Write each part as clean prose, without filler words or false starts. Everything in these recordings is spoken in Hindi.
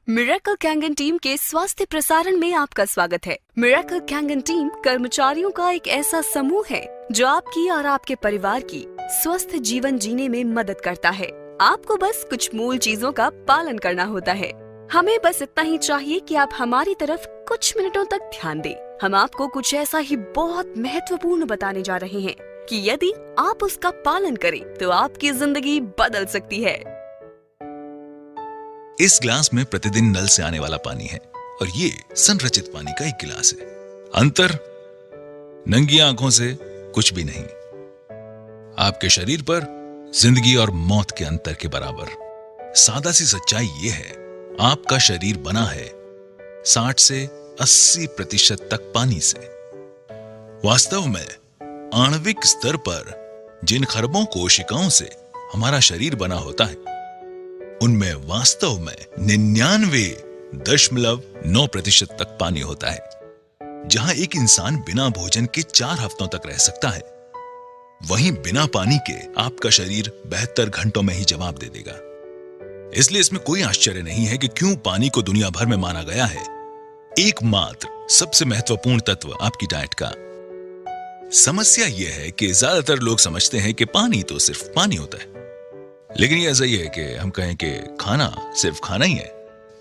मिरेकल कैंगन टीम के स्वास्थ्य प्रसारण में आपका स्वागत है। मिरेकल कैंगन टीम कर्मचारियों का एक ऐसा समूह है जो आपकी और आपके परिवार की स्वस्थ जीवन जीने में मदद करता है। आपको बस कुछ मूल चीजों का पालन करना होता है। हमें बस इतना ही चाहिए कि आप हमारी तरफ कुछ मिनटों तक ध्यान दें। हम आपको कुछ ऐसा ही बहुत महत्वपूर्ण बताने जा रहे हैं कि यदि आप उसका पालन करें तो आपकी जिंदगी बदल सकती है। इस गिलास में प्रतिदिन नल से आने वाला पानी है और ये संरचित पानी का एक गिलास है। अंतर नंगी आंखों से कुछ भी नहीं। आपके शरीर पर जिंदगी और मौत के अंतर के बराबर। सादा सी सच्चाई ये है, आपका शरीर बना है 60 से 80% तक पानी से। वास्तव में आणविक स्तर पर जिन खरबों कोशिकाओं से हमारा शरीर बना होता है उनमें वास्तव में 99.9% तक पानी होता है। जहां एक इंसान बिना भोजन के 4 हफ्तों तक रह सकता है, वहीं बिना पानी के आपका शरीर 72 घंटों में ही जवाब दे देगा। इसलिए इसमें कोई आश्चर्य नहीं है कि क्यों पानी को दुनिया भर में माना गया है एकमात्र सबसे महत्वपूर्ण तत्व आपकी डाइट का। समस्या यह है कि ज्यादातर लोग समझते हैं कि पानी तो सिर्फ पानी होता है, लेकिन ये ऐसा ही है कि हम कहें कि खाना सिर्फ खाना ही है।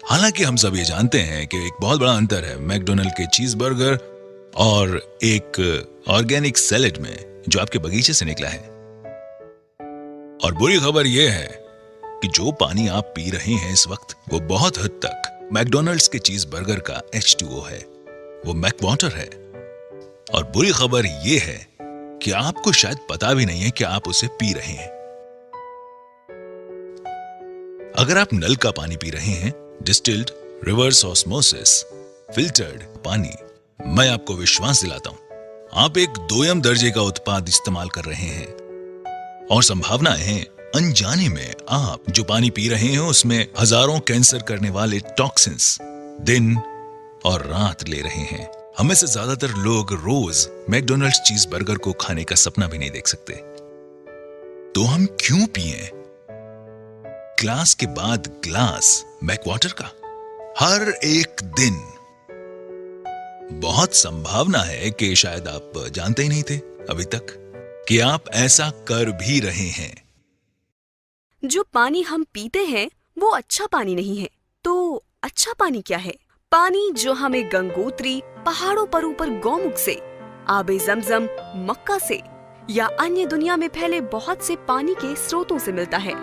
हालांकि हम सब ये जानते हैं कि एक बहुत बड़ा अंतर है मैकडोनल्ड के चीज बर्गर और एक ऑर्गेनिक सैलेड में जो आपके बगीचे से निकला है। और बुरी खबर यह है कि जो पानी आप पी रहे हैं इस वक्त वो बहुत हद तक मैकडोनल्ड्स के चीज बर्गर का H2O है, वो मैक वाटर है। और बुरी खबर यह है कि आपको शायद पता भी नहीं है कि आप उसे पी रहे हैं। अगर आप नल का पानी पी रहे हैं, डिस्टिल्ड, रिवर्स ऑस्मोसिस, फिल्टर्ड पानी, मैं आपको विश्वास दिलाता हूं आप एक दोयम दर्जे का उत्पाद इस्तेमाल कर रहे हैं। और संभावनाएं हैं अनजाने में आप जो पानी पी रहे हैं उसमें हजारों कैंसर करने वाले टॉक्सिन्स दिन और रात ले रहे हैं। हमें से ज्यादातर लोग रोज मैकडोनल्ड्स चीज बर्गर को खाने का सपना भी नहीं देख सकते। तो हम क्यों पिएं ग्लास के बाद ग्लास मैक वाटर का हर एक दिन? बहुत संभावना है कि शायद आप जानते ही नहीं थे अभी तक कि आप ऐसा कर भी रहे हैं। जो पानी हम पीते हैं वो अच्छा पानी नहीं है। तो अच्छा पानी क्या है? पानी जो हमें गंगोत्री पहाड़ों पर ऊपर गौमुख से, आबे जमजम मक्का से या अन्य दुनिया में फैले बहुत से पानी के स्रोतों से मिलता है।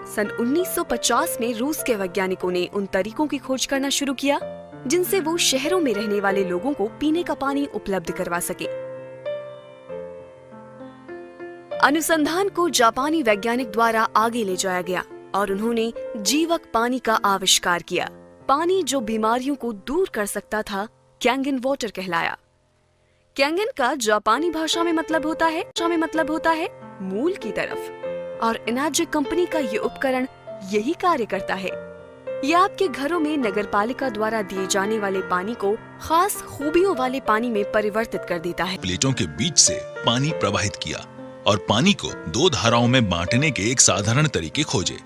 सन 1950 में रूस के वैज्ञानिकों ने उन तरीकों की खोज करना शुरू किया जिनसे वो शहरों में रहने वाले लोगों को पीने का पानी उपलब्ध करवा सके। अनुसंधान को जापानी वैज्ञानिक द्वारा आगे ले जाया गया और उन्होंने जीवक पानी का आविष्कार किया। पानी जो बीमारियों को दूर कर सकता था कैंगन वाटर कहलाया। कैंगन का जापानी भाषा में मतलब होता है मूल की तरफ। और इनाजिक कंपनी का ये उपकरण यही कार्य करता है। यह आपके घरों में नगरपालिका द्वारा दिए जाने वाले पानी को खास खूबियों वाले पानी में परिवर्तित कर देता है। प्लेटों के बीच से पानी प्रवाहित किया और पानी को 2 धाराओं में बांटने के एक साधारण तरीके खोजे,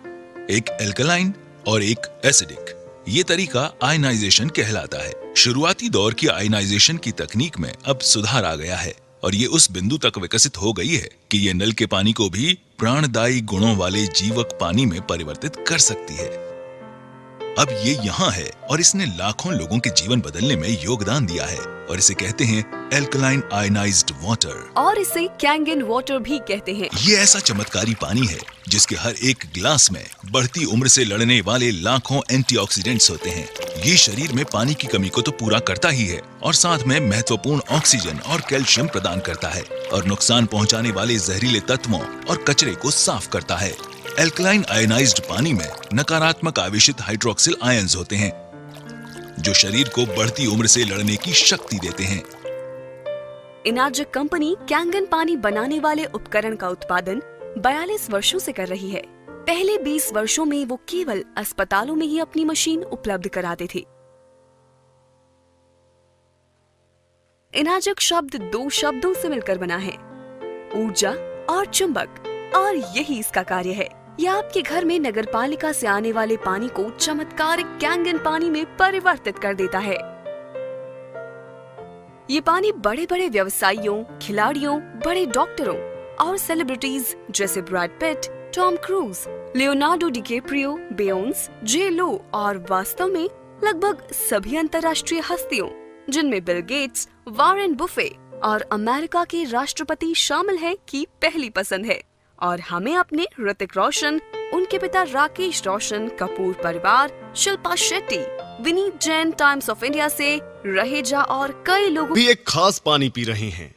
एक एल्कलाइन और एक एसिडिक। ये तरीका आयनाइजेशन कहलाता है। शुरुआती दौर की आयनाइजेशन की तकनीक में अब सुधार आ गया है और ये उस बिंदु तक विकसित हो गई है कि ये नल के पानी को भी प्राणदायी गुणों वाले जीवक पानी में परिवर्तित कर सकती है। अब ये यहाँ है और इसने लाखों लोगों के जीवन बदलने में योगदान दिया है और इसे कहते हैं एल्कलाइन आयनाइज्ड वाटर, और इसे कैंगन वाटर भी कहते हैं। ये ऐसा चमत्कारी पानी है जिसके हर एक गिलास में बढ़ती उम्र से लड़ने वाले लाखों एंटीऑक्सीडेंट्स होते हैं। ये शरीर में पानी की कमी को तो पूरा करता ही है और साथ में महत्वपूर्ण ऑक्सीजन और कैल्शियम प्रदान करता है और नुकसान पहुंचाने वाले जहरीले तत्वों और कचरे को साफ करता है। एल्कलाइन आयनाइज्ड पानी में नकारात्मक आवेशित हाइड्रोक्सिल आयंस होते हैं जो शरीर को बढ़ती उम्र से लड़ने की शक्ति देते हैं। इनाजिक कंपनी कैंगन पानी बनाने वाले उपकरण का उत्पादन 42 वर्षों से कर रही है। पहले 20 वर्षों में वो केवल अस्पतालों में ही अपनी मशीन उपलब्ध कराते थे। इनाजिक शब्द 2 शब्दों से मिलकर बना है, ऊर्जा और चुंबक, और यही इसका कार्य है। या आपके घर में नगरपालिका से आने वाले पानी को चमत्कारिक कैंगन पानी में परिवर्तित कर देता है। ये पानी बड़े बड़े व्यवसायियों, खिलाड़ियों, बड़े डॉक्टरों और सेलिब्रिटीज जैसे Brad Pitt, Tom Cruise, Leonardo DiCaprio, Beyonce, J Lo और वास्तव में लगभग सभी अंतर्राष्ट्रीय हस्तियों जिनमें बिल गेट्स, वॉरेन बुफे और अमेरिका के राष्ट्रपति शामिल हैं की पहली पसंद है। और हमें अपने ऋतिक रोशन, उनके पिता राकेश रोशन, कपूर परिवार, Shilpa Shetty, Vineet Jain, times of India से रहेजा और कई लोगों भी एक खास पानी पी रहे हैं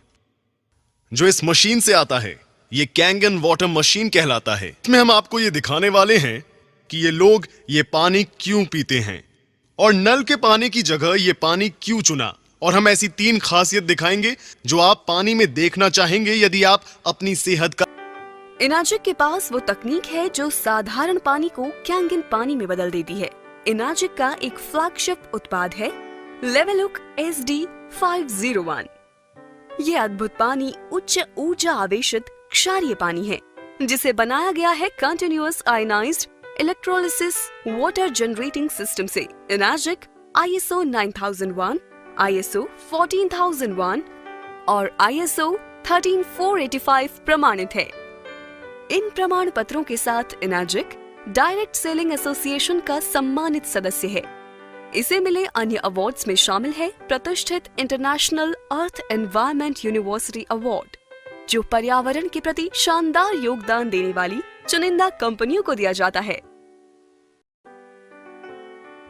जो इस मशीन से आता है। ये कैंगन वाटर मशीन कहलाता है। इसमें हम आपको ये दिखाने वाले हैं कि ये लोग ये पानी क्यों पीते हैं और नल के पानी की जगह ये पानी क्यों चुना। और हम ऐसी 3 खासियत दिखाएंगे जो आप पानी में देखना चाहेंगे यदि आप अपनी सेहत का। इनाजिक के पास वो तकनीक है जो साधारण पानी को कैंगन पानी में बदल देती है। इनाजिक का एक फ्लैगशिप उत्पाद है लेवलुक SD501। ये अद्भुत पानी उच्च ऊर्जा आवेशित क्षारीय पानी है जिसे बनाया गया है continuous ionized electrolysis water generating system से। इनाजिक ISO 9001, ISO 14001 और ISO 13485 प्रमाणित है। इन प्रमाण पत्रों के साथ इनाजिक डायरेक्ट सेलिंग एसोसिएशन का सम्मानित सदस्य है। इसे मिले अन्य अवार्ड्स में शामिल है प्रतिष्ठित इंटरनेशनल अर्थ एनवायरनमेंट यूनिवर्सिटी अवार्ड, जो पर्यावरण के प्रति शानदार योगदान देने वाली चुनिंदा कंपनियों को दिया जाता है।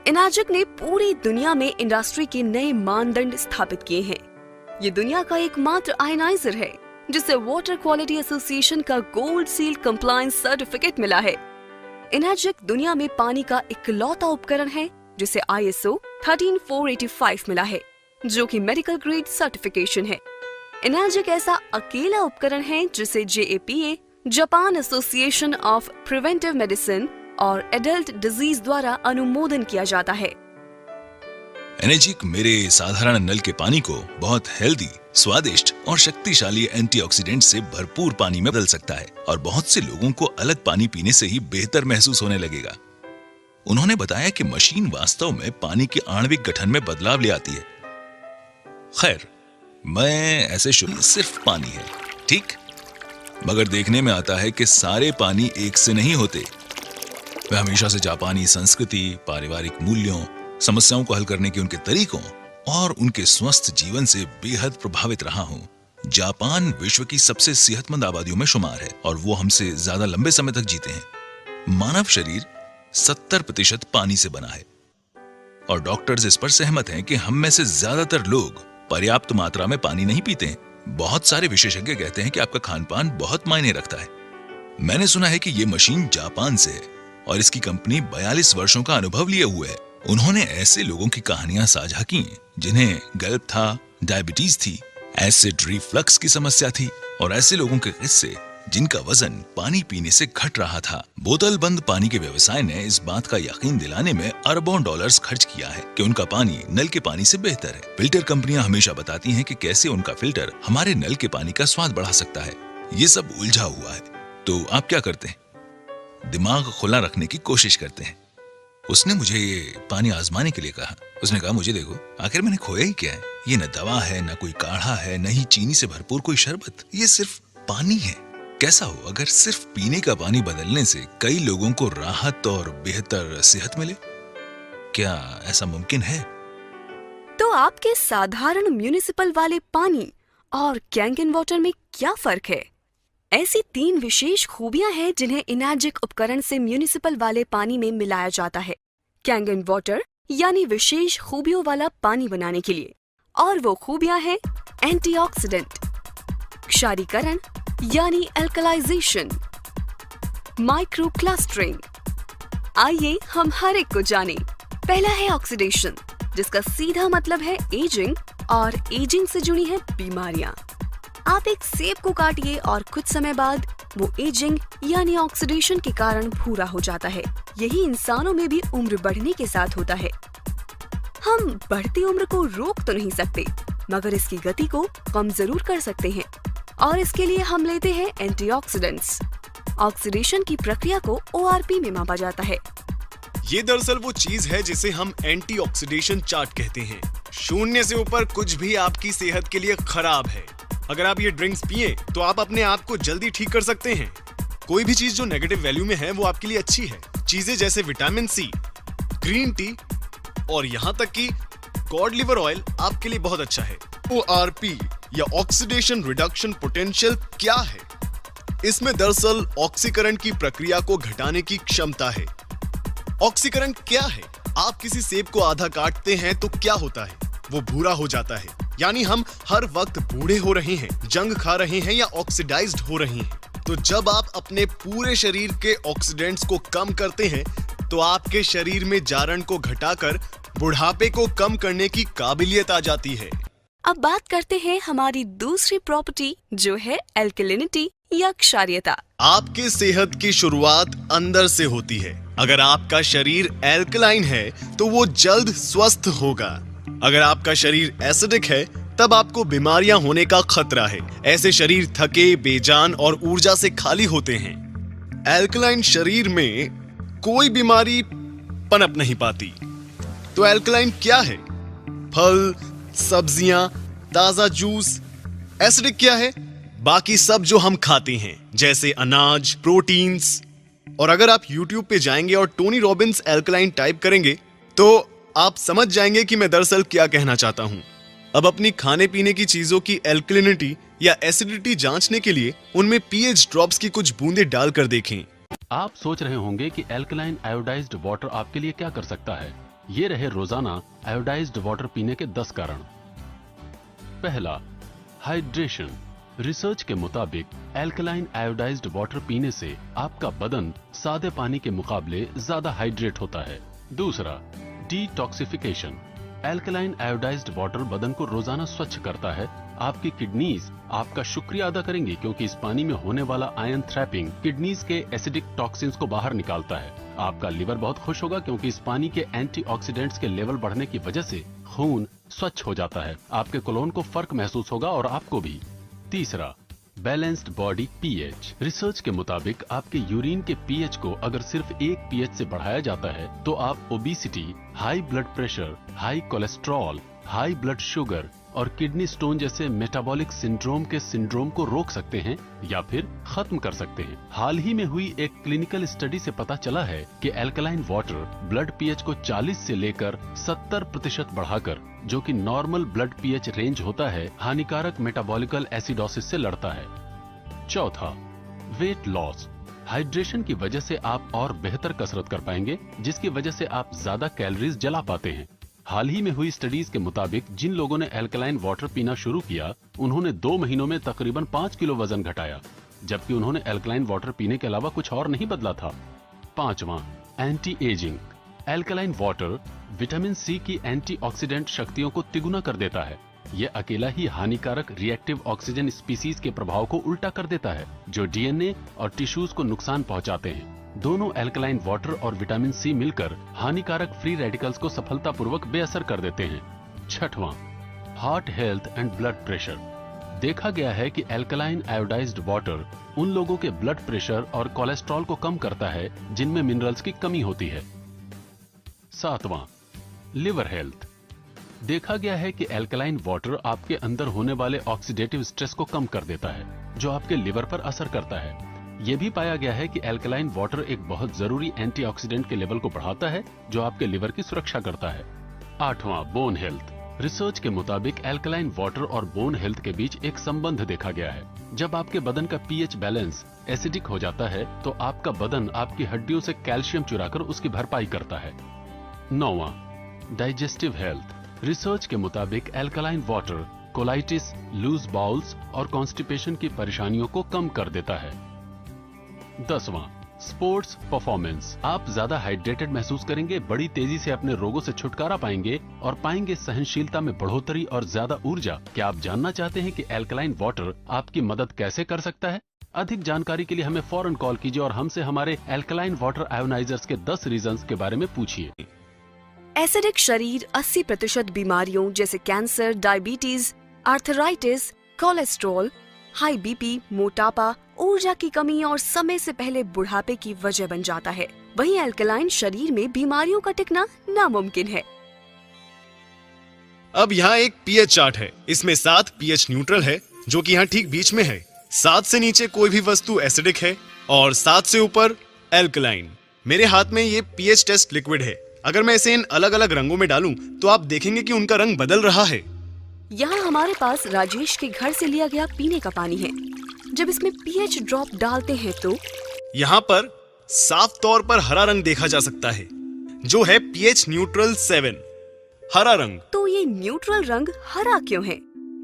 इनाजिक ने पूरी दुनिया में इंडस्ट्री के नए मानदंड स्थापित किए हैं। ये दुनिया का एकमात्र आयनाइजर है जिसे वाटर क्वालिटी एसोसिएशन का गोल्ड सील कंप्लायंस सर्टिफिकेट मिला है। इनाजिक दुनिया में पानी का इकलौता उपकरण है जिसे ISO 13485 मिला है, जो कि मेडिकल ग्रेड सर्टिफिकेशन है। इनाजिक ऐसा अकेला उपकरण है जिसे JAPA, Japan association of preventive medicine और एडल्ट डिजीज द्वारा अनुमोदन किया जाता है। एनर्जिक मेरे साधारण नल के पानी को बहुत हेल्दी, स्वादिष्ट और शक्तिशाली एंटीऑक्सीडेंट से भरपूर पानी में बदल सकता है और बहुत से लोगों को अलग पानी पीने से ही बेहतर महसूस होने लगेगा। उन्होंने बताया कि मशीन वास्तव में पानी के आणविक गठन में बदलाव ले आती है। खैर, मैं ऐसे शुरू सिर्फ पानी है, ठीक, मगर देखने में आता है कि सारे पानी एक से नहीं होते। मैं हमेशा से जापानी संस्कृति, पारिवारिक मूल्यों, समस्याओं को हल करने के उनके तरीकों और उनके स्वस्थ जीवन से बेहद प्रभावित रहा हूं। जापान विश्व की सबसे सेहतमंद आबादियों में शुमार है और वो हमसे ज्यादा लंबे समय तक जीते हैं। मानव शरीर 70% पानी से बना है और डॉक्टर्स इस पर सहमत हैं कि हम में से ज्यादातर लोग पर्याप्त मात्रा में पानी नहीं पीते हैं। बहुत सारे विशेषज्ञ कहते हैं कि आपका खानपान बहुत मायने रखता है। मैंने सुना है कि ये मशीन जापान से है और इसकी कंपनी 42 वर्षों का अनुभव लिए हुए है। उन्होंने ऐसे लोगों की कहानियां साझा की जिन्हें गल्प था, डायबिटीज थी, एसिड रिफ्लक्स की समस्या थी और ऐसे लोगों के किस्से जिनका वजन पानी पीने से घट रहा था। बोतल बंद पानी के व्यवसाय ने इस बात का यकीन दिलाने में अरबों डॉलर्स खर्च किया है कि उनका पानी नल के पानी से बेहतर है। फिल्टर कंपनियां हमेशा बताती हैं कि कैसे उनका फिल्टर हमारे नल के पानी का स्वाद बढ़ा सकता है। ये सब उलझा हुआ है। तो आप क्या करते हैं? दिमाग खुला रखने की कोशिश करते हैं। उसने मुझे ये पानी आजमाने के लिए कहा। उसने कहा, मुझे देखो, आखिर मैंने खोया ही क्या है? ये न दवा है, न कोई काढ़ा है, न ही चीनी से भरपूर कोई शरबत। ये सिर्फ पानी है। कैसा हो अगर सिर्फ पीने का पानी बदलने से कई लोगों को राहत और बेहतर सेहत मिले? क्या ऐसा मुमकिन है? तो आपके साधारण म्युनिसिपल वाले पानी और कैंगन वाटर में क्या फर्क है? ऐसी 3 विशेष खूबियां हैं जिन्हें इनाजिक उपकरण से म्युनिसिपल वाले पानी में मिलाया जाता है कैंगन वाटर यानी विशेष खूबियों वाला पानी बनाने के लिए। और वो खूबियां हैं एंटीऑक्सीडेंट, क्षारीकरण यानी एल्कलाइजेशन, माइक्रो क्लस्टरिंग। आइए हम हर एक को जानें। पहला है ऑक्सीडेशन, जिसका सीधा मतलब है एजिंग और एजिंग से जुड़ी है बीमारियां। आप एक सेब को काटिए और कुछ समय बाद वो एजिंग यानी ऑक्सीडेशन के कारण भूरा हो जाता है। यही इंसानों में भी उम्र बढ़ने के साथ होता है। हम बढ़ती उम्र को रोक तो नहीं सकते, मगर इसकी गति को कम जरूर कर सकते हैं और इसके लिए हम लेते हैं एंटीऑक्सीडेंट्स। ऑक्सीडेशन की प्रक्रिया को ORP में मापा जाता है। ये दरअसल वो चीज है जिसे हम एंटीऑक्सीडेशन चार्ट कहते हैं। 0 से ऊपर कुछ भी आपकी सेहत के लिए खराब है। अगर आप ये ड्रिंक्स पिए तो आप अपने आप को जल्दी ठीक कर सकते हैं। कोई भी चीज जो नेगेटिव वैल्यू में है वो आपके लिए अच्छी है। चीजें जैसे विटामिन सी, ग्रीन टी और यहाँ तक कि कॉड लिवर ऑयल आपके लिए बहुत अच्छा है। ORP या ऑक्सीडेशन रिडक्शन पोटेंशियल क्या है? इसमें दरअसल ऑक्सीकरण की प्रक्रिया को घटाने की क्षमता है। ऑक्सीकरण क्या है? आप किसी सेब को आधा काटते हैं तो क्या होता है? वो भूरा हो जाता है। यानी हम हर वक्त बूढ़े हो रहे हैं, जंग खा रहे हैं या ऑक्सीडाइज्ड हो रहे हैं। तो जब आप अपने पूरे शरीर के ऑक्सीडेंट्स को कम करते हैं तो आपके शरीर में जारण को घटाकर बुढ़ापे को कम करने की काबिलियत आ जाती है। अब बात करते हैं हमारी दूसरी प्रॉपर्टी जो है एल्कलिनिटी या क्षारीयता। आपके सेहत की शुरुआत अंदर से होती है। अगर आपका शरीर एल्कलाइन है तो वो जल्द स्वस्थ होगा। अगर आपका शरीर एसिडिक है तब आपको बीमारियां होने का खतरा है। ऐसे शरीर थके, बेजान और ऊर्जा से खाली होते हैं। एल्कलाइन शरीर में कोई बीमारी पनप नहीं पाती। तो एल्कलाइन क्या है? फल, सब्जियां, ताजा जूस। एसिडिक क्या है? बाकी सब जो हम खाते हैं जैसे अनाज, प्रोटीन्स। और अगर आप YouTube पे जाएंगे और टोनी रॉबिन्स एल्कलाइन टाइप करेंगे तो आप समझ जाएंगे कि मैं दरअसल क्या कहना चाहता हूं। अब अपनी खाने पीने की चीजों की एल्कलिनिटी या एसिडिटी जांचने के लिए उनमें pH ड्रॉप्स की कुछ बूंदें डालकर देखें। आप सोच रहे होंगे कि एल्कलाइन आयोडाइज्ड वाटर आपके लिए क्या कर सकता है। ये रहे रोजाना आयोडाइज्ड वाटर पीने के 10 कारण। पहला, हाइड्रेशन। रिसर्च के मुताबिक एल्कलाइन आयोडाइज्ड वाटर पीने से आपका बदन सादे पानी के मुकाबले ज्यादा हाइड्रेट होता है। दूसरा, डिटॉक्सिफिकेशन। एल्कलाइन आयोडाइज्ड वाटर बदन को रोजाना स्वच्छ करता है। आपकी किडनीज आपका शुक्रिया अदा करेंगी क्योंकि इस पानी में होने वाला आयन थ्रैपिंग किडनीज के एसिडिक टॉक्सिन्स को बाहर निकालता है। आपका लिवर बहुत खुश होगा क्योंकि इस पानी के एंटीऑक्सीडेंट्स के लेवल बढ़ने की वजह से खून स्वच्छ हो जाता है। आपके कोलोन को फर्क महसूस होगा और आपको भी। तीसरा, बैलेंस्ड बॉडी पीएच। रिसर्च के मुताबिक आपके यूरिन के पीएच को अगर सिर्फ 1 पीएच से बढ़ाया जाता है तो आप obesity, high blood pressure, high cholesterol, high blood sugar और किडनी स्टोन जैसे मेटाबॉलिक सिंड्रोम के सिंड्रोम को रोक सकते हैं या फिर खत्म कर सकते हैं। हाल ही में हुई एक क्लिनिकल स्टडी से पता चला है कि एल्कलाइन वाटर ब्लड पीएच को 40 से लेकर 70% बढ़ाकर, जो कि नॉर्मल ब्लड पीएच रेंज होता है, हानिकारक मेटाबॉलिकल एसिडोसिस से लड़ता है। चौथा, वेट लॉस। हाइड्रेशन की वजह से आप और बेहतर कसरत कर पाएंगे जिसकी वजह से आप ज्यादा कैलोरीज जला पाते हैं। हाल ही में हुई स्टडीज के मुताबिक जिन लोगों ने एल्कलाइन वाटर पीना शुरू किया उन्होंने 2 महीनों में तकरीबन 5 किलो वजन घटाया, जबकि उन्होंने एल्कलाइन वाटर पीने के अलावा कुछ और नहीं बदला था। पांचवां, anti ageing. Alkaline water vitamin C की एंटीऑक्सीडेंट शक्तियों को तिगुना कर देता है। यह अकेला ही हानिकारक रिएक्टिव ऑक्सीजन स्पीसीज के प्रभाव को उल्टा कर देता है जो डीएनए और टिश्यूज को नुकसान पहुंचाते हैं। दोनों एल्कलाइन वाटर और विटामिन सी मिलकर हानिकारक फ्री रेडिकल्स को सफलतापूर्वक बेअसर कर देते हैं। छठवां, heart health and blood pressure. देखा गया है कि एल्कलाइन आयोडाइज्ड वाटर उन लोगों के ब्लड प्रेशर और कोलेस्ट्रॉल को कम करता है जिनमें मिनरल्स की कमी होती है। सातवां, लिवर हेल्थ। देखा गया है कि एल्कलाइन वाटर आपके अंदर होने वाले ऑक्सीडेटिव स्ट्रेस को कम कर देता है जो आपके लिवर पर असर करता है। यह भी पाया गया है कि एल्कलाइन वाटर एक बहुत जरूरी एंटीऑक्सीडेंट के लेवल को बढ़ाता है जो आपके लिवर की सुरक्षा करता है। आठवां, बोन हेल्थ। रिसर्च के मुताबिक एल्कलाइन वाटर और बोन हेल्थ के बीच एक संबंध देखा गया है। जब आपके बदन का पीएच बैलेंस एसिडिक हो जाता है तो आपका बदन आपकी हड्डियों से कैल्शियम चुराकर उसकी भरपाई करता है। नौवां, डाइजेस्टिव हेल्थ। रिसर्च के मुताबिक alkaline water colitis, loose bowels और कॉन्स्टिपेशन की परेशानियों को कम कर देता है। 10वां, स्पोर्ट्स परफॉर्मेंस। आप ज्यादा हाइड्रेटेड महसूस करेंगे, बड़ी तेजी से अपने रोगों से छुटकारा पाएंगे और पाएंगे सहनशीलता में बढ़ोतरी और ज्यादा ऊर्जा। क्या आप जानना चाहते हैं कि एल्कलाइन वाटर आपकी मदद कैसे कर सकता है? अधिक जानकारी के लिए हमें फौरन कॉल कीजिए और हमसे हमारे एल्कलाइन वाटर आयोनाइजर्स के 10 रीजंस के बारे में पूछिए। एसिडिक शरीर 80% बीमारियों जैसे cancer, diabetes, arthritis, cholesterol, high BP, मोटापा, ऊर्जा की कमी और समय से पहले बुढ़ापे की वजह बन जाता है। वहीं अल्कलाइन शरीर में बीमारियों का टिकना नामुमकिन है। अब यहाँ एक पीएच चार्ट है। इसमें 7 पीएच न्यूट्रल है, जो कि यहाँ ठीक बीच में है। 7 से नीचे कोई भी वस्तु एसिडिक है और 7 से ऊपर एल्कलाइन। मेरे हाथ में ये पीएच टेस्ट लिक्विड है। अगर मैं इसे इन अलग अलग रंगों में डालूं तो आप देखेंगे कि उनका रंग बदल रहा है। यहाँ हमारे पास राजेश के घर से लिया गया पीने का पानी है। जब इसमें पीएच ड्रॉप डालते हैं तो यहाँ पर साफ तौर पर हरा रंग देखा जा सकता है, जो है पीएच न्यूट्रल 7 हरा रंग। तो ये न्यूट्रल रंग हरा क्यों है?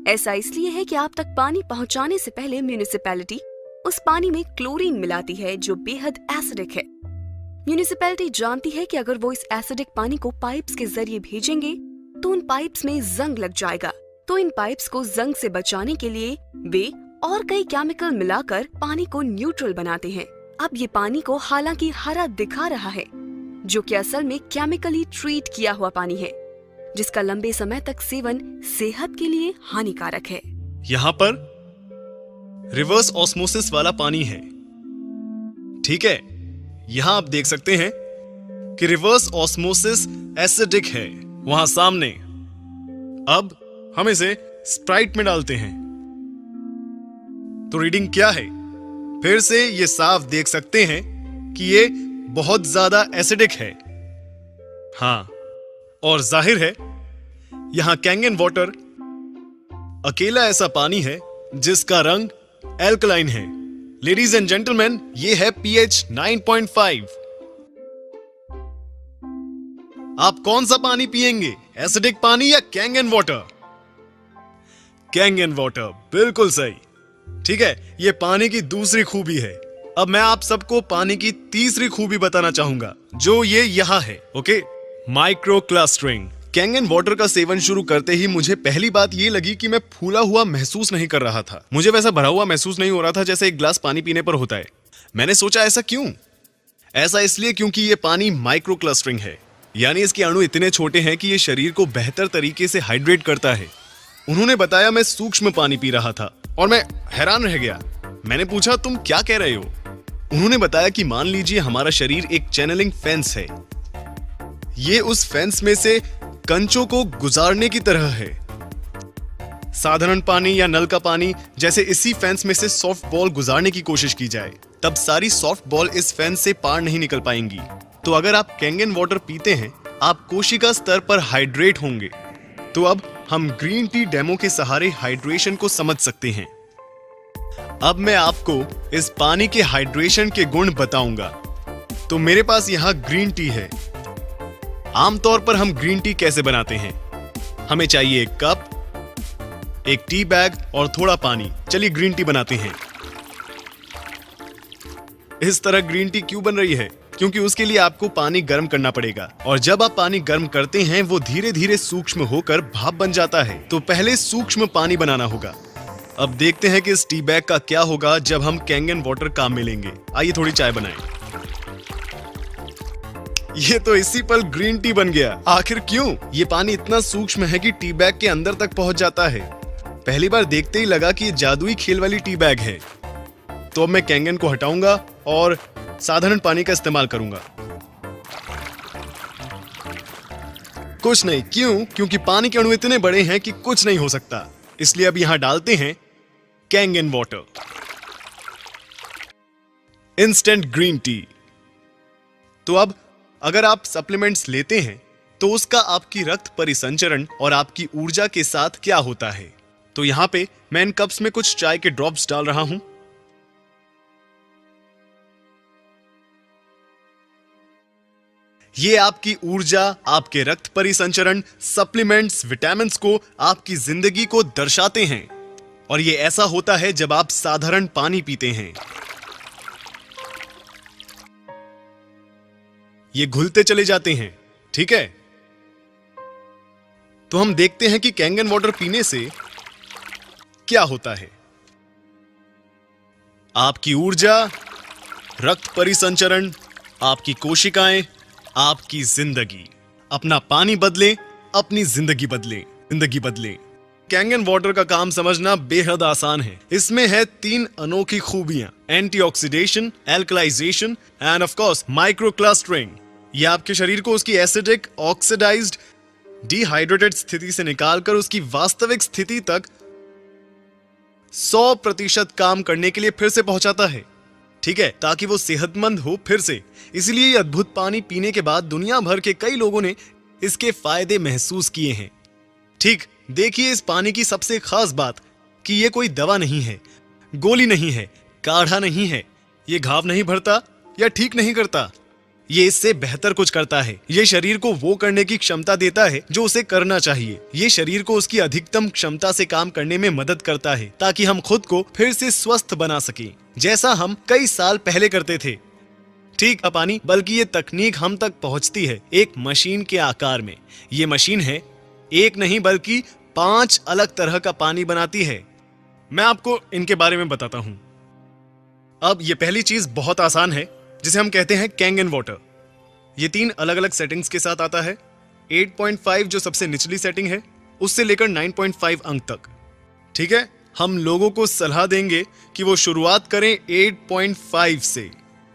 ऐसा इसलिए है कि आप तक पानी पहुंचाने से पहले म्यूनिसिपैलिटी उस पानी में क्लोरीन मिलाती है, जो बेहद एसिडिक है। म्यूनिसिपैलिटी जानती है कि अगर वो इस एसिडिक पानी को पाइप्स के जरिए भेजेंगे तो उन पाइप्स में जंग लग जाएगा। तो इन पाइप्स को जंग से बचाने के लिए वे और कई केमिकल मिलाकर पानी को न्यूट्रल बनाते हैं। अब ये पानी को हालांकि हरा दिखा रहा है, जो कि असल में केमिकली ट्रीट किया हुआ पानी है, जिसका लंबे समय तक सेवन सेहत के लिए हानिकारक है। यहाँ पर रिवर्स ऑस्मोसिस वाला पानी है, ठीक है। यहाँ आप देख सकते हैं कि रिवर्स ऑस्मोसिस एसिडिक है वहां सामने। अब हम इसे स्प्राइट में डालते हैं तो रीडिंग क्या है? फिर से ये साफ देख सकते हैं कि ये बहुत ज्यादा एसिडिक है। हाँ, और जाहिर है यहां कैंगन वाटर अकेला ऐसा पानी है जिसका रंग एल्कलाइन है। लेडीज एंड जेंटलमैन, ये है पीएच 9.5। आप कौन सा पानी पिएंगे, एसिडिक पानी या कैंगन वाटर? कैंगन वाटर, बिल्कुल सही। ठीक है, ये पानी की दूसरी खूबी है। अब मैं आप सबको पानी की तीसरी खूबी बताना चाहूंगा, जो ये यहाँ है। Okay, micro clustering. Kangen water का सेवन शुरू करते ही मुझे पहली बात ये लगी कि मैं फूला हुआ महसूस नहीं कर रहा था। मुझे वैसा भरा हुआ महसूस नहीं हो रहा था जैसे एक गिलास पानी पीने पर होता है। मैंने सोचा ऐसा क्यों? ऐसा इसलिए क्योंकि ये पानी माइक्रो क्लस्टरिंग है, यानी इसके अणु इतने छोटे हैं कि ये शरीर को बेहतर तरीके से हाइड्रेट करता है। उन्होंने बताया मैं सूक्ष्म पानी पी रहा था और मैं हैरान रह गया। मैंने पूछा, तुम क्या कह रहे हो? उन्होंने बताया कि मान लीजिए हमारा शरीर एक चैनलिंग फेंस है। ये उस फेंस में से कंचों को गुजारने की तरह है। साधारण पानी या नल का पानी जैसे इसी फेंस में से सॉफ्ट बॉल गुजारने की कोशिश की जाए, तब सारी सॉफ्ट बॉल इस फेंस से पार नहीं निकल पाएंगी। तो अगर आप कैंगन वाटर पीते हैं, आप कोशिका स्तर पर हाइड्रेट होंगे। तो अब हम ग्रीन टी डेमो के सहारे हाइड्रेशन को समझ सकते हैं। अब मैं आपको इस पानी के हाइड्रेशन के गुण बताऊंगा। तो मेरे पास यहाँ ग्रीन टी है। आमतौर पर हम ग्रीन टी कैसे बनाते हैं? हमें चाहिए एक कप, एक टी बैग और थोड़ा पानी। चलिए ग्रीन टी बनाते हैं। इस तरह ग्रीन टी क्यों बन रही है? क्योंकि उसके लिए आपको पानी गर्म करना पड़ेगा, और जब आप पानी गर्म करते हैं वो धीरे धीरे सूक्ष्म होकर भाप बन जाता है। तो पहले सूक्ष्म पानी बनाना होगा। अब देखते हैं कि इस टी बैग का क्या होगा जब हम कैंगन वाटर काम में लेंगे। आइए थोड़ी चाय बनाएं। ये तो इसी पल ग्रीन टी बन गया। आखिर क्यों? ये पानी इतना सूक्ष्म है कि टी बैग के अंदर तक पहुंच जाता है। पहली बार देखते ही लगा कि ये जादुई खेल वाली टी बैग है। तो अब मैं कैंगन को हटाऊंगा और साधारण पानी का इस्तेमाल करूंगा। कुछ नहीं। क्यों? क्योंकि पानी के अणु इतने बड़े हैं कि कुछ नहीं हो सकता। इसलिए अब यहां डालते हैं Kangen water, instant green tea. तो अब अगर आप सप्लीमेंट्स लेते हैं तो उसका आपकी रक्त परिसंचरण और आपकी ऊर्जा के साथ क्या होता है? तो यहां पे मैं इन कप्स में कुछ चाय के ड्रॉप्स डाल रहा हूं। ये आपकी ऊर्जा, आपके रक्त परिसंचरण, सप्लीमेंट्स, विटामिन्स को, आपकी जिंदगी को दर्शाते हैं। और ये ऐसा होता है जब आप साधारण पानी पीते हैं। ये घुलते चले जाते हैं, ठीक है? तो हम देखते हैं कि कैंगन वाटर पीने से क्या होता है। आपकी ऊर्जा, रक्त परिसंचरण, आपकी कोशिकाएं, आपकी जिंदगी। अपना पानी बदले, अपनी जिंदगी बदले, जिंदगी बदले। कैंगन वाटर का काम समझना बेहद आसान है। इसमें है 3 अनोखी खूबियां, antioxidation, alkalisation end of course micro clustering. ये आपके शरीर को उसकी एसिडिक, ऑक्सीडाइज्ड, डिहाइड्रेटेड स्थिति से निकालकर उसकी वास्तविक स्थिति तक 100% काम करने के लिए फिर से पहुंचाता है, ठीक है, ताकि वो सेहतमंद हो फिर से। इसलिए ये अद्भुत पानी पीने के बाद दुनिया भर के कई लोगों ने इसके फायदे महसूस किए हैं। ठीक, देखिए इस पानी की सबसे खास बात कि ये कोई दवा नहीं है, गोली नहीं है, काढ़ा नहीं है। ये घाव नहीं भरता या ठीक नहीं करता, ये इससे बेहतर कुछ करता है। ये शरीर को वो करने की क्षमता देता है जो उसे करना चाहिए। ये शरीर को उसकी अधिकतम क्षमता से काम करने में मदद करता है ताकि हम खुद को फिर से स्वस्थ बना सकें, जैसा हम कई साल पहले करते थे। ठीक पानी, बल्कि ये तकनीक हम तक पहुंचती है एक मशीन के आकार में। ये मशीन है एक नहीं बल्कि 5 अलग तरह का पानी बनाती है। मैं आपको इनके बारे में बताता हूं। अब ये पहली चीज बहुत आसान है, जिसे हम कहते हैं कैंगन वाटर। ये 3 अलग अलग सेटिंग्स के साथ आता है। 8.5 जो सबसे निचली सेटिंग है, उससे लेकर 9.5 अंक तक। ठीक है, हम लोगों को सलाह देंगे कि वो शुरुआत करें 8.5 से।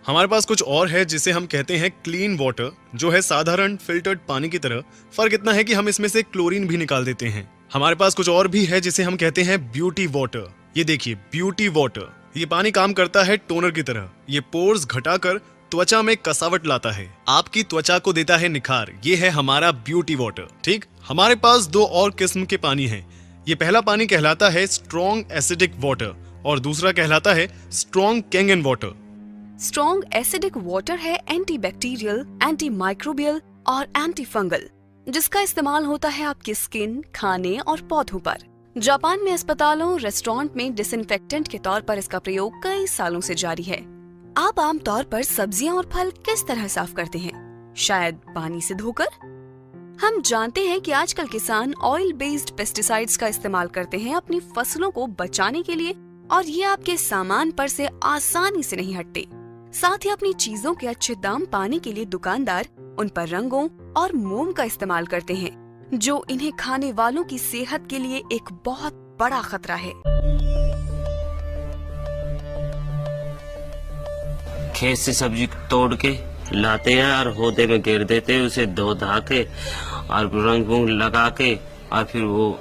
हमारे पास कुछ और है जिसे हम कहते हैं क्लीन वाटर, जो है साधारण फिल्टर्ड पानी की तरह। फर्क इतना है कि हम इसमें से क्लोरीन भी निकाल देते हैं। हमारे पास कुछ और भी है जिसे हम कहते हैं ब्यूटी वाटर। ये देखिए ब्यूटी वाटर, ये पानी काम करता है टोनर की तरह। ये पोर्स घटाकर त्वचा में कसावट लाता है, आपकी त्वचा को देता है निखार। ये है हमारा ब्यूटी वाटर। ठीक, हमारे पास 2 और किस्म के पानी हैं। ये पहला पानी कहलाता है स्ट्रॉन्ग एसिडिक वाटर और दूसरा कहलाता है strong Kangen water. Strong acidic water है एंटीबैक्टीरियल, एंटी माइक्रोबियल और एंटी फंगल, जिसका इस्तेमाल होता है आपकी स्किन, खाने और पौधों पर। जापान में अस्पतालों, रेस्टोरेंट में डिसइंफेक्टेंट के तौर पर इसका प्रयोग कई सालों से जारी है। आप आमतौर पर सब्जियां और फल किस तरह साफ करते हैं? शायद पानी से धोकर। हम जानते हैं कि आजकल किसान ऑयल बेस्ड पेस्टिसाइड्स का इस्तेमाल करते हैं अपनी फसलों को बचाने के लिए, और ये आपके सामान पर से आसानी से नहीं हटते। साथ ही अपनी चीजों के अच्छे दाम पाने के लिए दुकानदार उन पर रंगों और मोम का इस्तेमाल करते हैं, जो इन्हें खाने वालों की सेहत के लिए एक बहुत बड़ा खतरा है। खेत से सब्जी तोड़ के लाते हैं और होदे में घेर देते हैं, उसे धो धा के और रंग वंग लगा के और फिर वो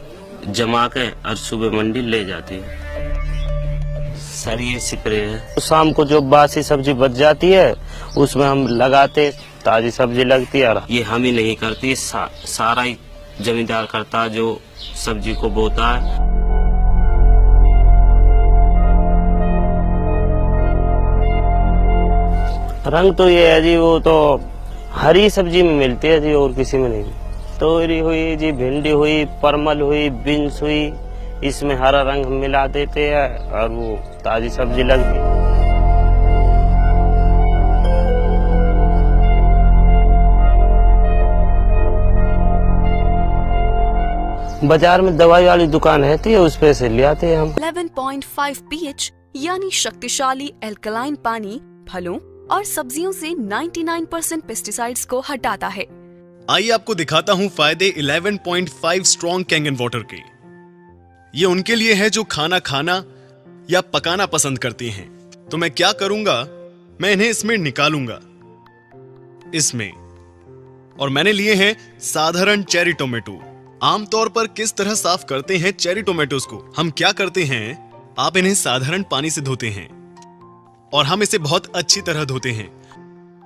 जमा के और सुबह मंडी ले जाते हैं। सर ये स्प्रे है। शाम को जो बासी सब्जी बच जाती है उसमें हम लगाते, ताजी सब्जी लगती है। और ये हम ही नहीं करती, सारा ही जमींदार करता जो सब्जी को बोता है। रंग तो ये है जी, वो तो हरी सब्जी में मिलती है जी, और किसी में नहीं। तोरी हुई जी, भिंडी हुई, परमल हुई, बीन्स हुई, इसमें हरा रंग मिला देते हैं और वो ताजी सब्जी लगती है। बाजार में दवाई वाली दुकान है उस पे से ले आते हैं हम। 11.5 pH यानी शक्तिशाली एल्कलाइन पानी फलों और सब्जियों से 99% पेस्टिसाइड्स को हटाता है। आइए आपको दिखाता हूँ फायदे 11.5 स्ट्रॉन्ग कैंगन वाटर के। ये उनके लिए है जो खाना खाना या पकाना पसंद करते हैं। तो मैं क्या करूंगा, मैं इन्हें इसमें निकालूंगा, इसमें। और मैंने लिए हैं साधारण चेरी टोमेटो। आमतौर पर किस तरह साफ करते हैं चेरी टोमेटोज को? हम क्या करते हैं, आप इन्हें साधारण पानी से धोते हैं और हम इसे बहुत अच्छी तरह धोते हैं।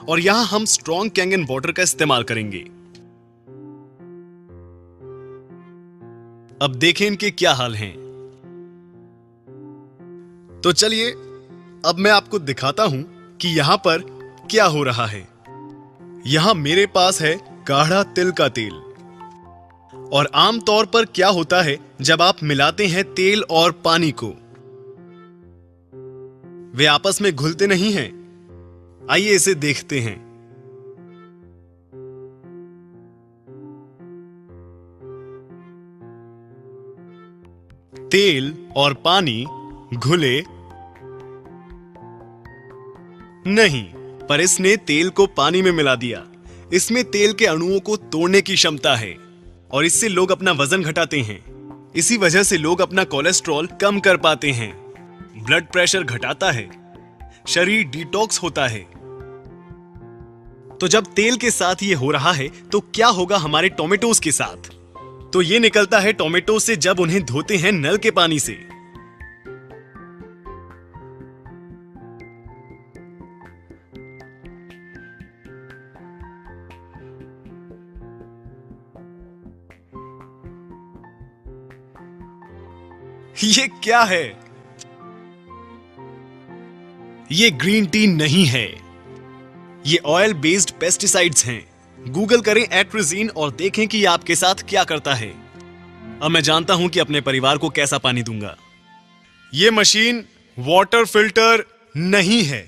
और यहां हम स्ट्रॉन्ग कैंगन वाटर का इस्तेमाल करेंगे। अब देखें इनके क्या हाल हैं। तो चलिए अब मैं आपको दिखाता हूं कि यहां पर क्या हो रहा है। यहां मेरे पास है गाढ़ा तिल का तेल। और आमतौर पर क्या होता है जब आप मिलाते हैं तेल और पानी को, वे आपस में घुलते नहीं हैं। आइए इसे देखते हैं। तेल और पानी घुले नहीं, पर इसने तेल को पानी में मिला दिया। इसमें तेल के अणुओं को तोड़ने की क्षमता है और इससे लोग अपना वजन घटाते हैं। इसी वजह से लोग अपना कोलेस्ट्रॉल कम कर पाते हैं, ब्लड प्रेशर घटाता है, शरीर डिटॉक्स होता है। तो जब तेल के साथ ये हो रहा है तो क्या होगा हमारे टोमेटोज के साथ? तो ये निकलता है टोमेटो से जब उन्हें धोते हैं नल के पानी से। ये क्या है? ये ग्रीन टी नहीं है, ये ऑयल बेस्ड पेस्टिसाइड्स हैं। गूगल करें एट्रिजीन और देखें कि ये आपके साथ क्या करता है। अब मैं जानता हूं कि अपने परिवार को कैसा पानी दूंगा। ये मशीन वाटर फिल्टर नहीं है,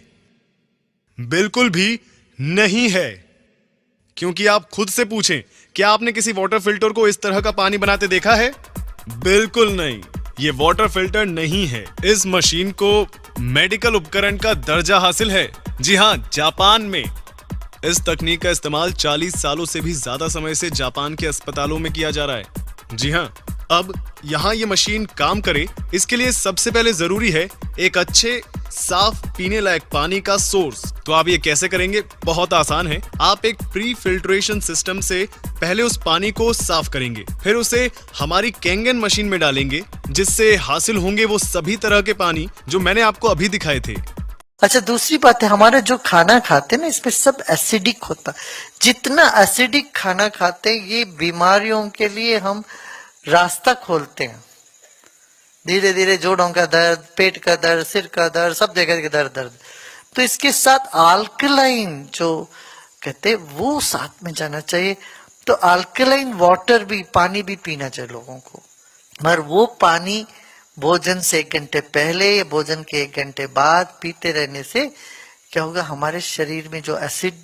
बिल्कुल भी नहीं है। क्योंकि आप खुद से पूछें, क्या आपने किसी वाटर फिल्टर को इस तरह का पानी बनाते देखा है? बिल्कुल नहीं, ये वाटर फिल्टर नहीं है। इस मशीन को मेडिकल उपकरण का दर्जा हासिल है। जी हां, जापान में इस तकनीक का इस्तेमाल 40 सालों से भी ज्यादा समय से जापान के अस्पतालों में किया जा रहा है। जी हां, अब यहां ये मशीन काम करे, इसके लिए सबसे पहले जरूरी है एक अच्छे साफ पीने लायक पानी का सोर्स। तो आप ये कैसे करेंगे? बहुत आसान है। आप एक प्री फिल्ट्रेशन सिस्टम से पहले उस पानी को साफ करेंगे, फिर उसे हमारी कैंगन मशीन में डालेंगे, जिससे हासिल होंगे वो सभी तरह के पानी जो मैंने आपको अभी दिखाए थे। अच्छा, दूसरी बात है, हमारा जो खाना खाते हैं ना, इसमें सब एसिडिक होता। जितना एसिडिक खाना खाते हैं, ये बीमारियों के लिए हम रास्ता खोलते हैं। धीरे धीरे जोड़ों का दर्द, पेट का दर्द, सिर का दर्द, सब जगह के दर्द। तो इसके साथ अल्कलाइन जो कहते हैं वो साथ में जाना चाहिए। तो अल्कलाइन वाटर भी, पानी भी पीना चाहिए लोगों को। मगर वो पानी भोजन से 1 घंटे पहले या भोजन के 1 घंटे बाद पीते रहने से क्या होगा, हमारे शरीर में जो एसिड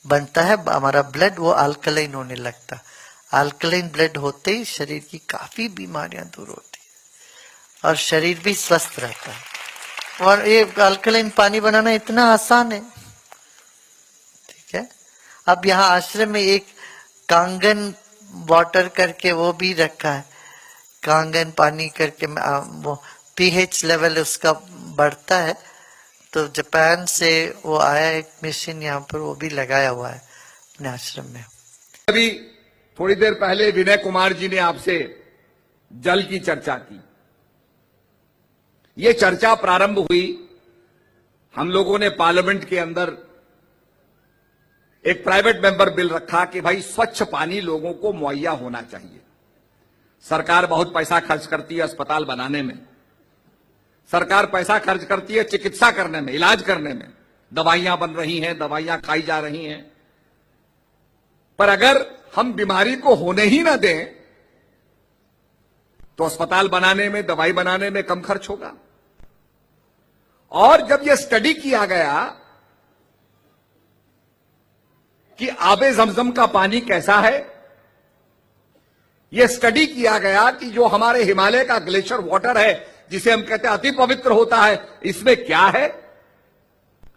बनता है, हमारा ब्लड वो अल्कलाइन होने लगता है। अल्कलाइन ब्लड होते ही शरीर की काफी बीमारियां दूर होती है और शरीर भी स्वस्थ रहता है। और ये अल्कलाइन पानी बनाना इतना आसान है, ठीक है। अब यहाँ आश्रम में एक कांगन वाटर करके वो भी रखा है, कांगन पानी करके वो पीएच लेवल उसका बढ़ता है। तो जापान से वो आया एक मशीन, यहाँ पर वो भी लगाया हुआ है अपने आश्रम में। अभी थोड़ी देर पहले विनय कुमार जी ने आपसे जल की चर्चा की। ये चर्चा प्रारंभ हुई, हम लोगों ने पार्लियामेंट के अंदर एक प्राइवेट मेंबर बिल रखा कि भाई स्वच्छ पानी लोगों को मुहैया होना चाहिए। सरकार बहुत पैसा खर्च करती है अस्पताल बनाने में, सरकार पैसा खर्च करती है चिकित्सा करने में, इलाज करने में, दवाइयां बन रही हैं, दवाइयां खाई जा रही हैं। पर अगर हम बीमारी को होने ही ना दें तो अस्पताल बनाने में, दवाई बनाने में कम खर्च होगा। और जब यह स्टडी किया गया कि आबे जमजम का पानी कैसा है, यह स्टडी किया गया कि जो हमारे हिमालय का ग्लेशियर वाटर है, जिसे हम कहते हैं अति पवित्र होता है, इसमें क्या है।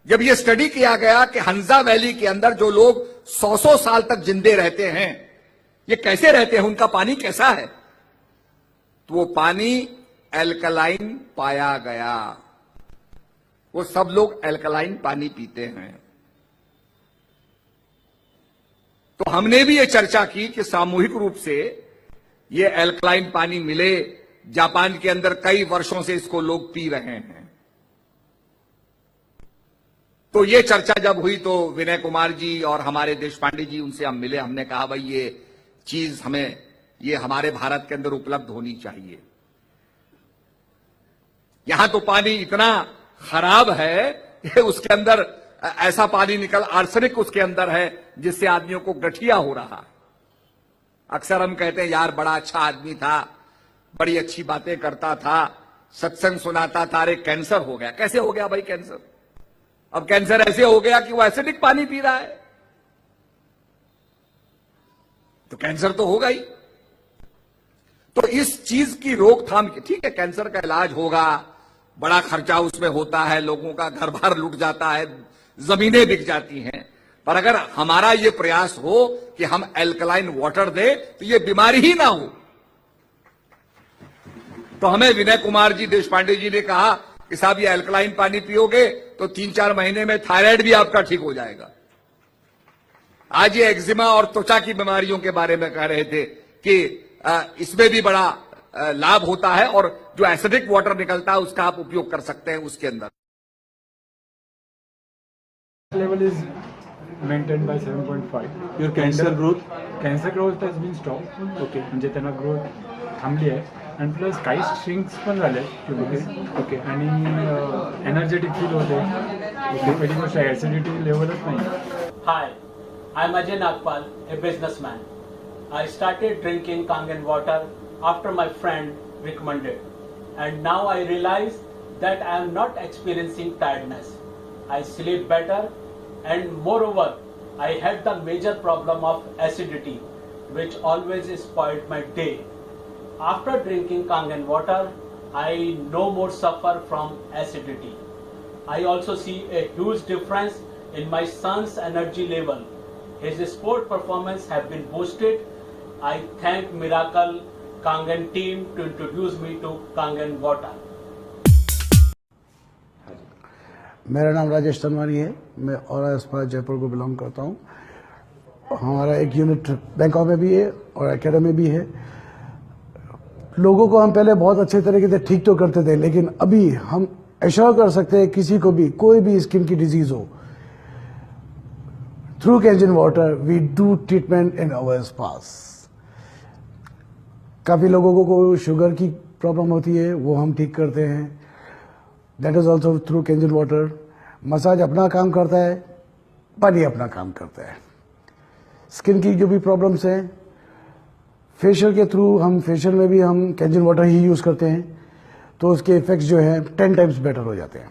जब यह स्टडी किया गया कि हंजा वैली के अंदर जो लोग 100-100 साल तक जिंदे रहते हैं, ये कैसे रहते हैं, उनका पानी कैसा है, तो वो पानी एल्कलाइन पाया गया। वो सब लोग एल्कलाइन पानी पीते हैं। तो हमने भी ये चर्चा की कि सामूहिक रूप से ये एल्कलाइन पानी मिले। जापान के अंदर कई वर्षों से इसको लोग पी रहे हैं। तो ये चर्चा जब हुई तो विनय कुमार जी और हमारे देशपांडे जी, उनसे हम मिले। हमने कहा भाई ये चीज हमें, ये हमारे भारत के अंदर उपलब्ध होनी चाहिए। यहां तो पानी इतना खराब है कि उसके अंदर ऐसा पानी निकल, आर्सेनिक उसके अंदर है, जिससे आदमियों को गठिया हो रहा है। अक्सर हम कहते हैं यार बड़ा अच्छा आदमी था, बड़ी अच्छी बातें करता था, सत्संग सुनाता था, अरे कैंसर हो गया। कैसे हो गया भाई कैंसर? अब कैंसर ऐसे हो गया कि वो एसिडिक पानी पी रहा है, तो कैंसर तो होगा ही। तो इस चीज की रोकथाम की, ठीक है कैंसर का इलाज होगा, बड़ा खर्चा उसमें होता है, लोगों का घर बार लुट जाता है, जमीनें बिक जाती हैं, पर अगर हमारा ये प्रयास हो कि हम एल्कलाइन वाटर दें तो ये बीमारी ही ना हो। तो हमें विनय कुमार जी देश पांडे जी ने कहा कि साहब ये अल्कलाइन पानी पियोगे तो 3-4 महीने में थायराइड भी आपका ठीक हो जाएगा। आज ये एक्जिमा और त्वचा की बीमारियों के बारे में कह रहे थे कि इसमें भी बड़ा लाभ होता है और जो एसिडिक वाटर निकलता है उसका आप उपयोग कर सकते हैं उसके अंदर। Level is maintained by 7.5. Your cancer growth? Cancer growth has been stopped. Okay. म्हणजे त्यांना ग्रोथ थांबली आहे आणि प्लस काही श्रिंक्स पण झाले ओके आणि एनर्जेटिक फील होते पहिली गोष्ट ॲसिडिटी लेवलच नाही. Hi, I'm Ajay Nagpal, a businessman. I started drinking Kangen water after my friend recommended, and now I realize that I am not experiencing tiredness. I sleep better, and moreover, I had the major problem of acidity, which always spoiled my day. After drinking Kangen water, I no more suffer from acidity. I also see a huge difference in my son's energy level. His sport performance have been boosted. I thank Miracle Kangen team to introduce me to Kangen water. मेरा नाम राजेश तनवानी है, मैं और अस्पताल जयपुर को बिलोंग करता हूँ। हमारा एक यूनिट बैंकॉक में भी है और एकेडमी में भी है। लोगों को हम पहले बहुत अच्छे तरीके से ठीक तो करते थे, लेकिन अभी हम एश्योर कर सकते हैं किसी को भी कोई भी स्किन की डिजीज हो, through Kangen water we do treatment in our spas. काफ़ी लोगों को शुगर की प्रॉब्लम होती है, वो हम ठीक करते हैं, that is also through Kangen water. Massage अपना काम करता है, पानी अपना काम करता है। स्किन की जो भी प्रॉब्लम्स हैं, फेशियल के थ्रू हम फेशियल में भी हम कैंजन वाटर ही यूज़ करते हैं, तो उसके इफेक्ट्स जो हैं 10 टाइम्स बेटर हो जाते हैं।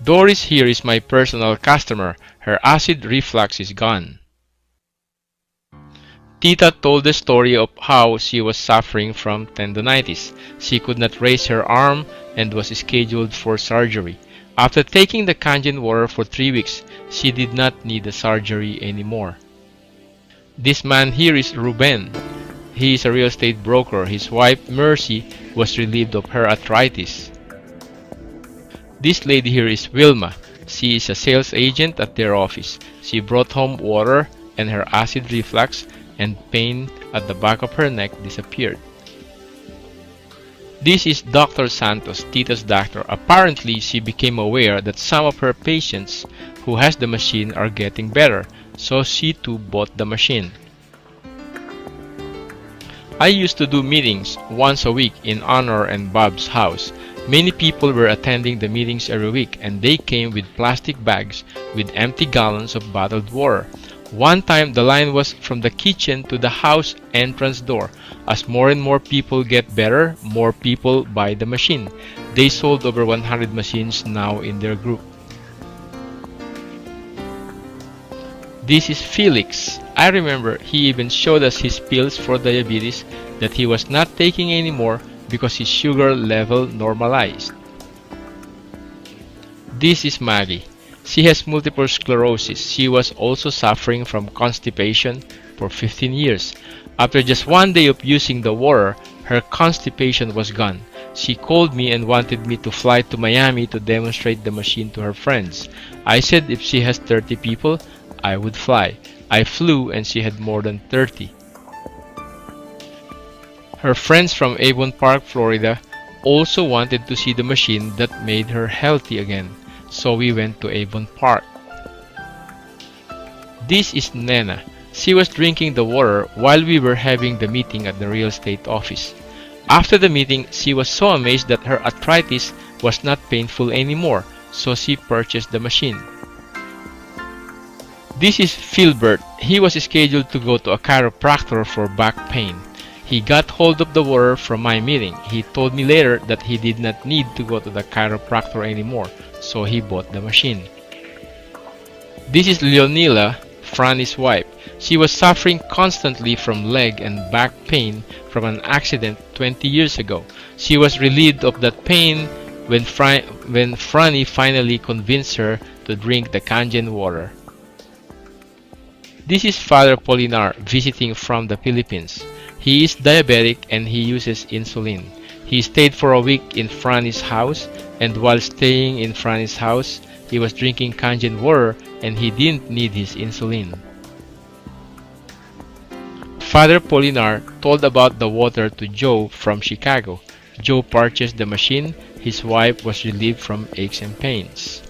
Doris here is my personal customer. Her acid reflux is gone. Tita told the story of how she was suffering from tendonitis. She could not raise her arm and was scheduled for surgery. After taking the Kangen water for 3 weeks, she did not need the surgery anymore. This man here is Ruben. He is a real estate broker. His wife, Mercy, was relieved of her arthritis. This lady here is Wilma. She is a sales agent at their office. She brought home water and her acid reflux and pain at the back of her neck disappeared. This is Dr. Santos, Tita's doctor. Apparently, she became aware that some of her patients who has the machine are getting better, so she too bought the machine. I used to do meetings once a week in Honor and Bob's house. Many people were attending the meetings every week, and they came with plastic bags with empty gallons of bottled water. One time, the line was from the kitchen to the house entrance door. As more and more people get better, more people buy the machine. They sold over 100 machines now in their group. This is Felix. I remember he even showed us his pills for diabetes that he was not taking anymore because his sugar level normalized. This is Maggie. She has multiple sclerosis. She was also suffering from constipation for 15 years. After just one day of using the water, her constipation was gone. She called me and wanted me to fly to Miami to demonstrate the machine to her friends. I said if she has 30 people, I would fly. I flew and she had more than 30. Her friends from Avon Park, Florida also wanted to see the machine that made her healthy again. So we went to Avon Park. This is Nena. She was drinking the water while we were having the meeting at the real estate office. After the meeting, she was so amazed that her arthritis was not painful anymore, so she purchased the machine. This is Philbert. He was scheduled to go to a chiropractor for back pain. He got hold of the water from my meeting. He told me later that he did not need to go to the chiropractor anymore, so he bought the machine. This is Leonila, Franny's wife. She was suffering constantly from leg and back pain from an accident 20 years ago. She was relieved of that pain when Franny finally convinced her to drink the Kangen water. This is Father Polinar visiting from the Philippines. He is diabetic and he uses insulin. He stayed for a week in Franny's house, and while staying in Franny's house, he was drinking Kangen water and he didn't need his insulin. Father Polinar told about the water to Joe from Chicago. Joe purchased the machine. His wife was relieved from aches and pains.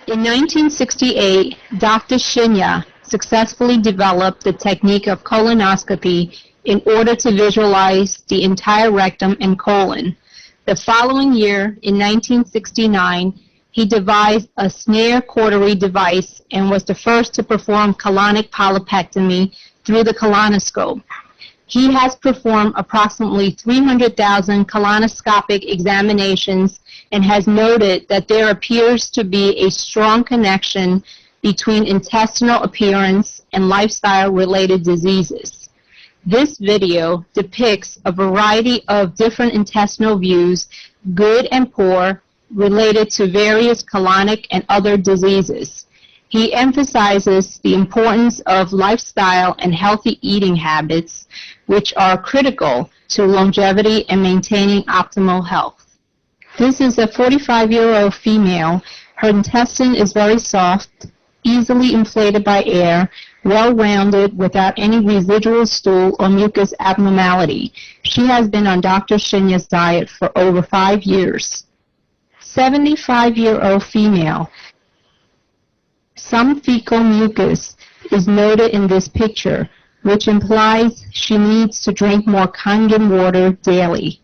In 1968, Dr. Shinya successfully developed the technique of colonoscopy in order to visualize the entire rectum and colon. The following year, in 1969, he devised a snare cautery device and was the first to perform colonic polypectomy through the colonoscope. He has performed approximately 300,000 colonoscopic examinations and has noted that there appears to be a strong connection between intestinal appearance and lifestyle-related diseases. This video depicts a variety of different intestinal views, good and poor, related to various colonic and other diseases. He emphasizes the importance of lifestyle and healthy eating habits, which are critical to longevity and maintaining optimal health. This is a 45-year-old female. Her intestine is very soft, easily inflated by air, well-rounded without any residual stool or mucus abnormality. She has been on Dr. Shinya's diet for over 5 years. 75-year-old female. Some fecal mucus is noted in this picture, which implies she needs to drink more Kangen water daily.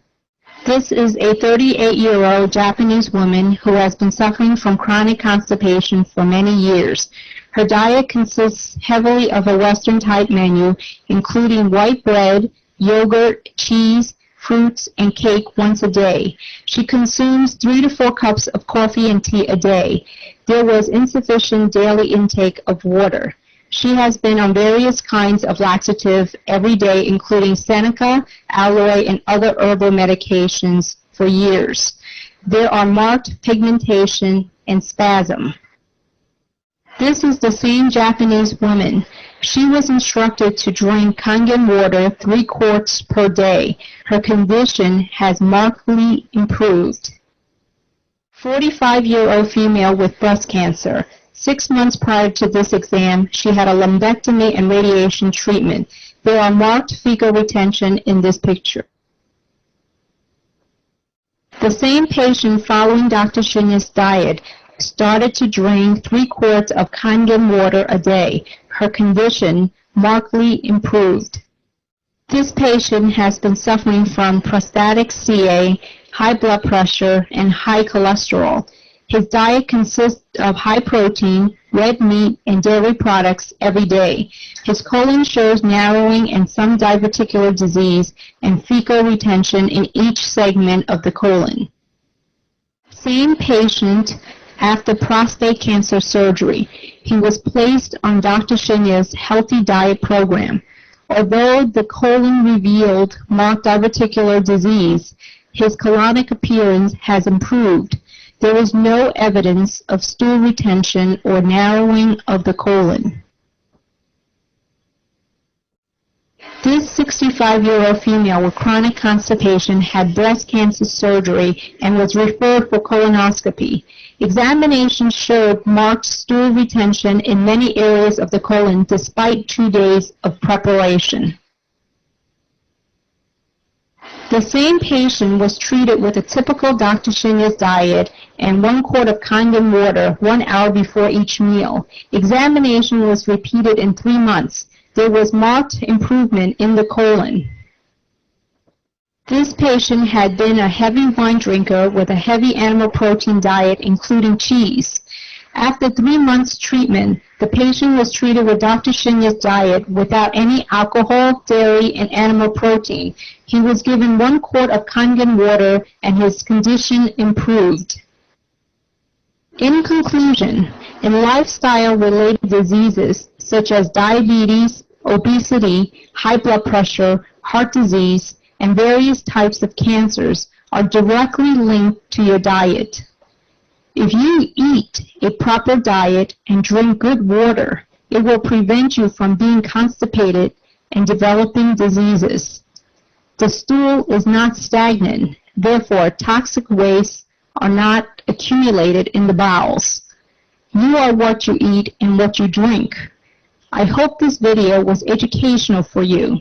This is a 38-year-old Japanese woman who has been suffering from chronic constipation for many years. Her diet consists heavily of a Western-type menu, including white bread, yogurt, cheese, fruits, and cake once a day. She consumes 3 to 4 cups of coffee and tea a day. There was insufficient daily intake of water. She has been on various kinds of laxative every day, including Seneca, aloe, and other herbal medications for years. There are marked pigmentation and spasm. This is the same Japanese woman. She was instructed to drink Kangen water 3 quarts per day. Her condition has markedly improved. 45-year-old female with breast cancer. 6 months prior to this exam, she had a lumpectomy and radiation treatment. There are marked fecal retention in this picture. The same patient following Dr. Shinya's diet started to drink 3 quarts of Kangen water a day. Her condition markedly improved. This patient has been suffering from prostatic CA, high blood pressure, and high cholesterol. His diet consists of high protein, red meat, and dairy products every day. His colon shows narrowing and some diverticular disease and fecal retention in each segment of the colon. Same patient after prostate cancer surgery. He was placed on Dr. Shinya's healthy diet program. Although the colon revealed marked diverticular disease, his colonic appearance has improved. There is no evidence of stool retention or narrowing of the colon. This 65-year-old female with chronic constipation had breast cancer surgery and was referred for colonoscopy. Examinations showed marked stool retention in many areas of the colon despite 2 days of preparation. The same patient was treated with a typical Dr. Shinya's diet and 1 quart of Kangen water 1 hour before each meal. Examination was repeated in 3 months. There was marked improvement in the colon. This patient had been a heavy wine drinker with a heavy animal protein diet, including cheese. After 3 months treatment, the patient was treated with Dr. Shinya's diet without any alcohol, dairy, and animal protein. He was given 1 quart of Kangen water and his condition improved. In conclusion, in lifestyle-related diseases such as diabetes, obesity, high blood pressure, heart disease, and various types of cancers are directly linked to your diet. If you eat a proper diet and drink good water, it will prevent you from being constipated and developing diseases. The stool is not stagnant, therefore toxic wastes are not accumulated in the bowels. You are what you eat and what you drink. I hope this video was educational for you.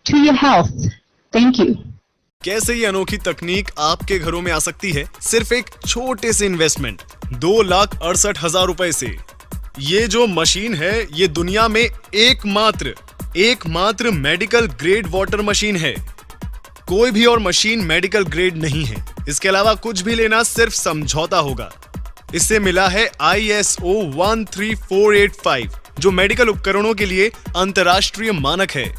To your health. Thank you. कैसे ये अनोखी तकनीक आपके घरों में आ सकती है सिर्फ एक छोटे से इन्वेस्टमेंट 2,68,000 रुपए से। ये जो मशीन है ये दुनिया में एकमात्र मेडिकल ग्रेड वाटर मशीन है। कोई भी और मशीन मेडिकल ग्रेड नहीं है। इसके अलावा कुछ भी लेना सिर्फ समझौता होगा। इससे मिला है ISO 13485 जो मेडिकल उपकरणों के लिए अंतरराष्ट्रीय मानक है।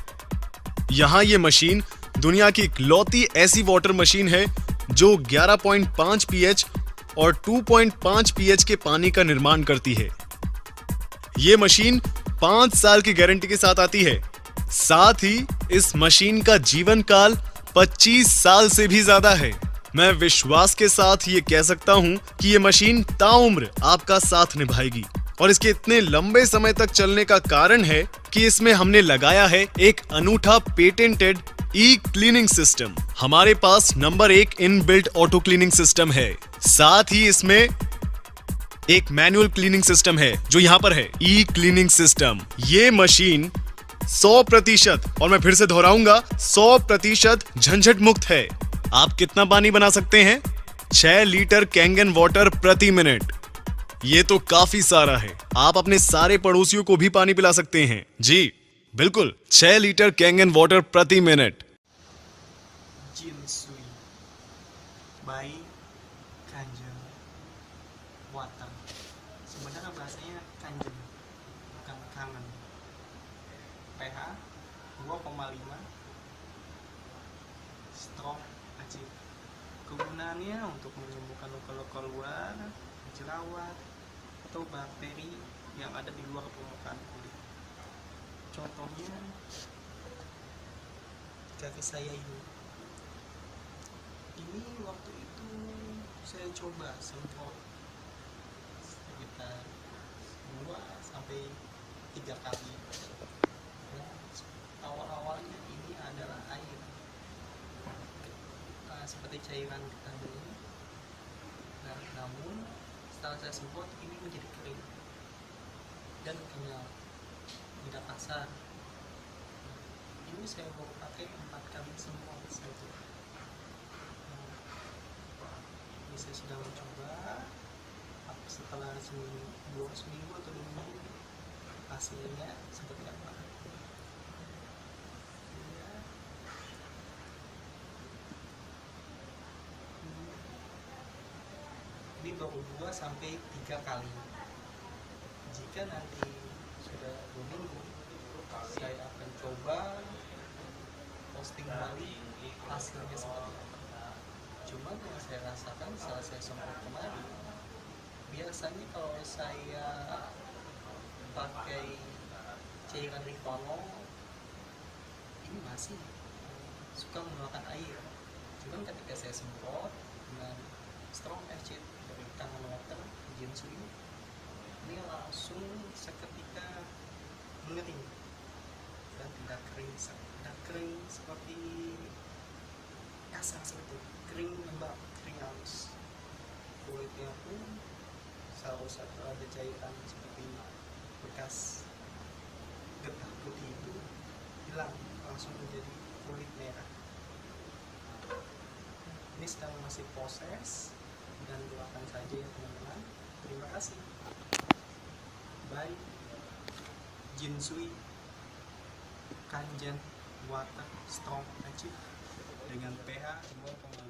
यहाँ ये मशीन दुनिया की इकलौती ऐसी वाटर मशीन है जो 11.5 pH और 2.5 pH के पानी का निर्माण करती है। ये मशीन 5 साल की गारंटी के साथ आती है। साथ ही इस मशीन का जीवन काल 25 साल से भी ज्यादा है। मैं विश्वास के साथ ये कह सकता हूं कि ये मशीन ताउम्र आपका साथ निभाएगी और इसके इतने लंबे समय तक चलने का कारण है कि इसमें हमने लगाया है एक अनूठा पेटेंटेड क्लीनिंग सिस्टम। हमारे पास number 1 inbuilt auto cleaning system है। साथ ही इसमें एक मैनुअल क्लीनिंग सिस्टम है जो यहाँ पर है क्लीनिंग सिस्टम। ये मशीन 100% और मैं फिर से दोहराऊंगा 100% झंझट मुक्त है। आप कितना पानी बना सकते हैं? 6 लीटर कैंगन वाटर प्रति मिनट। ये तो काफी सारा है। आप अपने सारे पड़ोसियों को भी पानी पिला सकते हैं। जी बिल्कुल, 6 लीटर कैंगन वाटर प्रति minute. Jinsui by Kangen Water. Sebenarnya bahasanya kangen, bukan kangen. pH 2,5, strong, acid. Kegunaannya untuk menyembuhkan luka-luka luar, jerawat, atau bakteri yang ada di luar permukaan kulit. Contohnya kaki saya ini waktu itu saya coba semprot sekitar 2-3 kali. Awal-awalnya ini adalah air, seperti cairan vitamin ini. Namun setelah saya semprot ini menjadi kering dan kenyal, tidak kasar. Ini saya baru pakai 4 kali semprot saja. Ini saya sudah mencoba. Setelah seminggu atau 2 minggu, hasilnya seperti apa? Ini baru 2-3 kali. Jika nanti sudah 2 minggu, saya akan coba posting kembali hasilnya seperti apa. Cuma yang saya rasakan setelah saya semprot kemarin, biasanya kalau saya pakai cairan Rivono ini masih suka mengeluarkan air. Cuman ketika saya semprot dengan strong acid dari Kangen Water Jinsui ini langsung seketika mengering dan tidak kering seperti kasar, seperti kering lembab, kering halus. Kulitnya pun seharusnya ada cairan seperti bekas getah putih itu hilang, langsung menjadi kulit merah. Ini sedang masih proses dan doakan saja ya teman-teman. Terima kasih. Bye. Jinsui Kangen Water Strong Acid dengan pH 2,5.